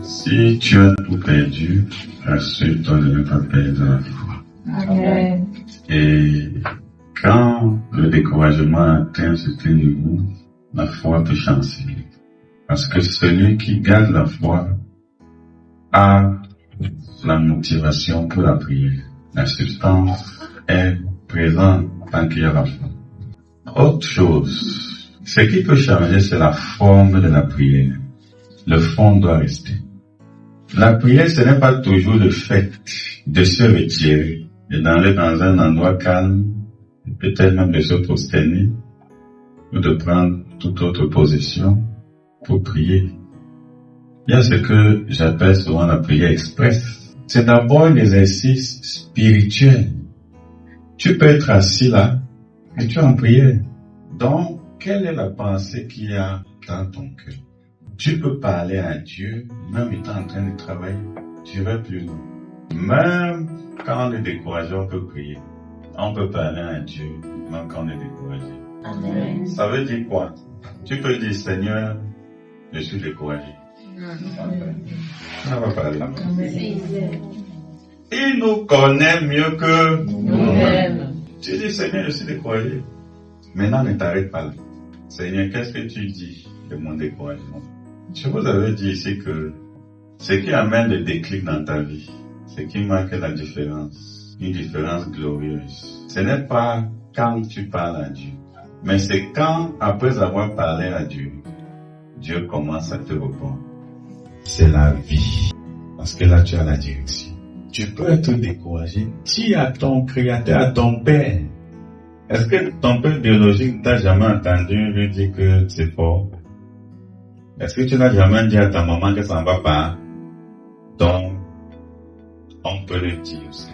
Si tu as tout perdu, assure-toi de ne pas perdre la foi. Amen. Et quand le découragement atteint un certain niveau, la foi peut chanceler. Parce que celui qui garde la foi a la motivation pour la prière. La substance est présente tant qu'il y a la foi. Autre chose, ce qui peut changer, c'est la forme de la prière. Le fond doit rester. La prière, ce n'est pas toujours le fait de se retirer et d'aller dans un endroit calme, peut-être même de se prosterner ou de prendre toute autre position pour prier. Il y a ce que j'appelle souvent la prière express. C'est d'abord un exercice spirituel. Tu peux être assis là et tu es en prière. Donc, quelle est la pensée qu'il y a dans ton cœur? Tu peux parler à Dieu, même étant en train de travailler. Tu vas plus loin. Même quand on est découragé, on peut prier. On peut parler à Dieu, même quand on est découragé. Amen. Ça veut dire quoi? Tu peux dire, Seigneur, je suis découragé. On va parler. Il nous connaît mieux que Nous-mêmes. Tu dis, Seigneur, je suis découragé. Maintenant, ne t'arrête pas là. Seigneur, qu'est-ce que tu dis de mon découragement? Je vous avais dit ici que ce qui amène le déclic dans ta vie, ce qui marque la différence, une différence glorieuse, ce n'est pas quand tu parles à Dieu, mais c'est quand, après avoir parlé à Dieu, Dieu commence à te répondre. C'est la vie. Parce que là, tu as la direction. Tu peux être découragé. Dis à ton Créateur, à ton Père. Est-ce que ton père biologique t'a jamais entendu lui dire que c'est fort? Est-ce que tu n'as jamais dit à ta maman que ça ne va pas? Donc, on peut le dire aussi.